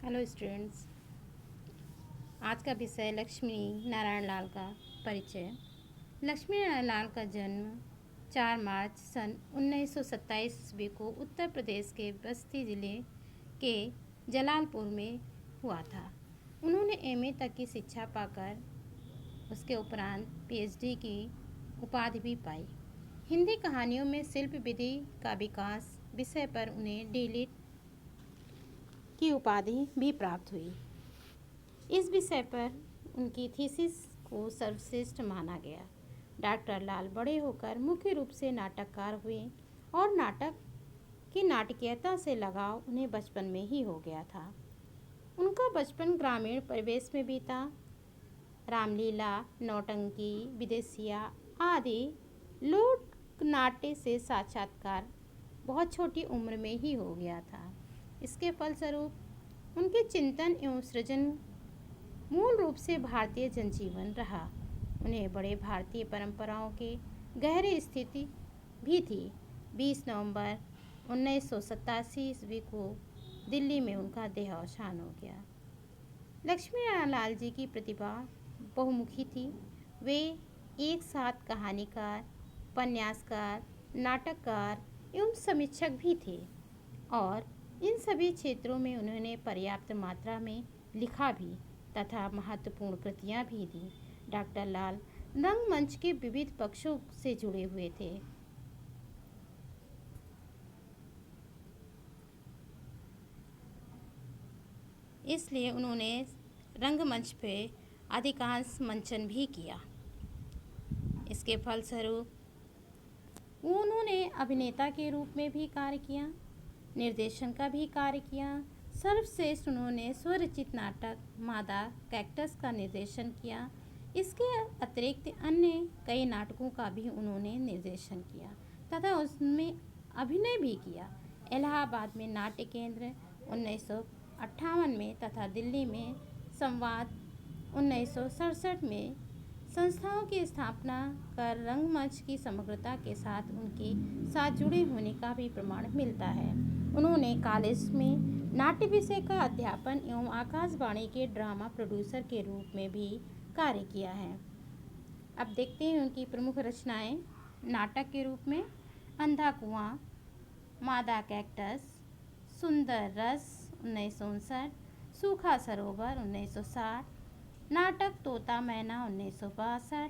Hello students. आज का विषय लक्ष्मी नारायण लाल का परिचय। लक्ष्मी नारायण लाल का जन्म 4 मार्च सन 1927 ईस्वी को उत्तर प्रदेश के बस्ती जिले के जलालपुर में हुआ था। उन्होंने एमए तक की शिक्षा पाकर उसके उपरांत पीएचडी की उपाधि भी पाई। हिंदी कहानियों में शिल्प विधि का विकास विषय पर उन्हें डीलिट की उपाधि भी प्राप्त हुई। इस विषय पर उनकी थीसिस को सर्वश्रेष्ठ माना गया। डॉक्टर लाल बड़े होकर मुख्य रूप से नाटककार हुए और नाटक की नाटकीयता से लगाव उन्हें बचपन में ही हो गया था। उनका बचपन ग्रामीण परिवेश में बीता। रामलीला, नौटंकी, विदेशिया आदि लोक नाट्य से साक्षात्कार बहुत छोटी उम्र में ही हो गया था। इसके फलस्वरूप उनके चिंतन एवं सृजन मूल रूप से भारतीय जनजीवन रहा। उन्हें बड़े भारतीय परंपराओं के गहरे स्थिति भी थी। 20 नवंबर 1987 ईस्वी को दिल्ली में उनका देहावसान हो गया। लक्ष्मी नारायण लाल जी की प्रतिभा बहुमुखी थी। वे एक साथ कहानीकार, उपन्यासकार, नाटककार एवं समीक्षक भी थे और इन सभी क्षेत्रों में उन्होंने पर्याप्त मात्रा में लिखा भी तथा महत्वपूर्ण कृतियां भी दी। डॉक्टर लाल रंगमंच के विविध पक्षों से जुड़े हुए थे। इसलिए उन्होंने रंगमंच पे अधिकांश मंचन भी किया। इसके फलस्वरूप उन्होंने अभिनेता के रूप में भी कार्य किया, निर्देशन का भी कार्य किया। सर्वश्रेष्ठ उन्होंने स्वरचित नाटक मादा कैक्टस का निर्देशन किया। इसके अतिरिक्त अन्य कई नाटकों का भी उन्होंने निर्देशन किया तथा उसमें अभिनय भी किया। इलाहाबाद में नाट्य केंद्र 1958 में तथा दिल्ली में संवाद 1967 में संस्थाओं की स्थापना कर रंगमंच की समग्रता के साथ उनके साथ जुड़े होने का भी प्रमाण मिलता है। उन्होंने कॉलेज में नाट्य विषय का अध्यापन एवं आकाशवाणी के ड्रामा प्रोड्यूसर के रूप में भी कार्य किया है। अब देखते हैं उनकी प्रमुख रचनाएं। नाटक के रूप में अंधा कुआं, मादा कैक्टस, सुंदर रस 1959, सूखा सरोवर 1960, नाटक तोता मैना 1962,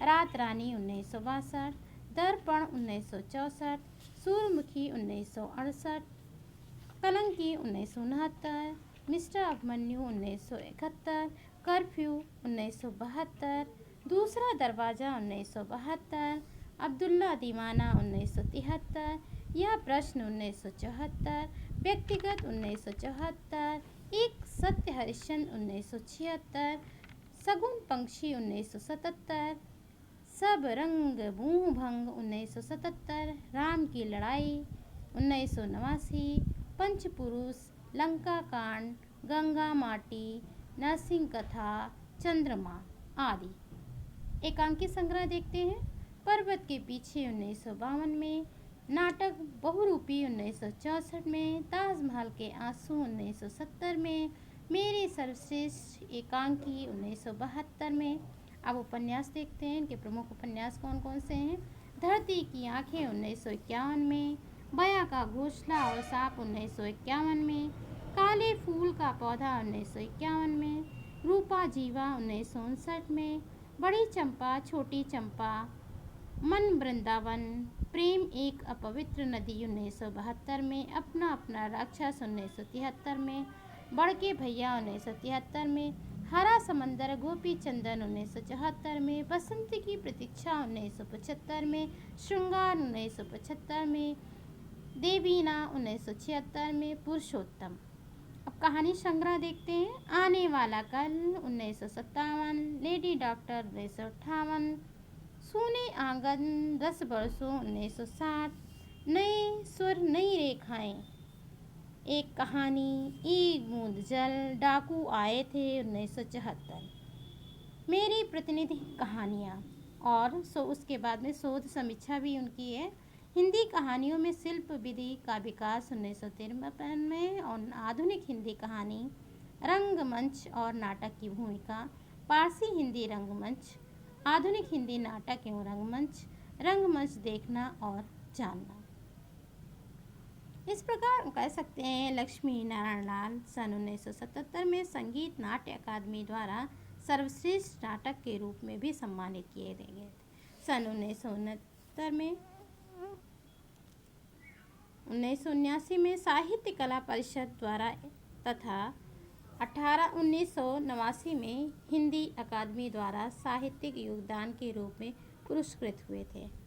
रात रानी 1962, दर्पण 1964, सूर्यमुखी 1968, कलंकी 1969, मिस्टर अभिमन्यु 1971, कर्फ्यू 1972, दूसरा दरवाज़ा 1972, अब्दुल्ला दीवाना 1973, यह प्रश्न 1974, व्यक्तिगत 1974, एक सत्य हरिश्चंद्र 1976, सगुन पंक्षी 1977, सब रंग बूह भंग 1977, राम की लड़ाई 1989, पंचपुरुष, लंका कांड, गंगा माटी, नरसिंह कथा, चंद्रमा आदि। एकांकी संग्रह देखते हैं। पर्वत के पीछे 1952 में, नाटक बहुरूपी 1964 में, ताजमहल के आंसू 1970 में, मेरे सर्वश्रेष्ठ एकांकी 1972 में। अब उपन्यास देखते हैं। इनके प्रमुख उपन्यास कौन कौन से हैं। धरती की आंखें 1951 में, बया का घोंसला और सांप 1951 में, काले फूल का पौधा 1951 में, रूपा जीवा 1959 में, बड़ी चंपा छोटी चंपा, मन वृंदावन, प्रेम एक अपवित्र नदी 1972 में, अपना अपना राक्षस 1973 में, बड़के भैया 1973 में, हरा समंदर गोपी चंदन 1974 में, बसंत की प्रतीक्षा 1975 में, श्रृंगार 1975 में, देवीना 1976 में, पुरुषोत्तम। अब कहानी संग्रह देखते हैं। आने वाला कल 1957, लेडी डॉक्टर 1958, सोने आंगन 10 बरसों 1960, नए सुर नई रेखाएं, एक कहानी, एक बूंद जल, डाकू आए थे 1974, मेरी प्रतिनिधि कहानियाँ और उसके बाद में शोध समीक्षा भी उनकी है। हिंदी कहानियों में शिल्प विधि का विकास 1953 में और आधुनिक हिंदी कहानी रंगमंच और नाटक की भूमिका, पारसी हिंदी रंगमंच, आधुनिक हिंदी नाटक एवं रंगमंच देखना और जानना। इस प्रकार कह सकते हैं लक्ष्मी नारायण लाल सन 1977 में संगीत नाट्य अकादमी द्वारा सर्वश्रेष्ठ नाटक के रूप में भी सम्मानित किए गए थे। सन 1979 में साहित्य कला परिषद द्वारा तथा 1989 में हिंदी अकादमी द्वारा साहित्यिक योगदान के रूप में पुरस्कृत हुए थे।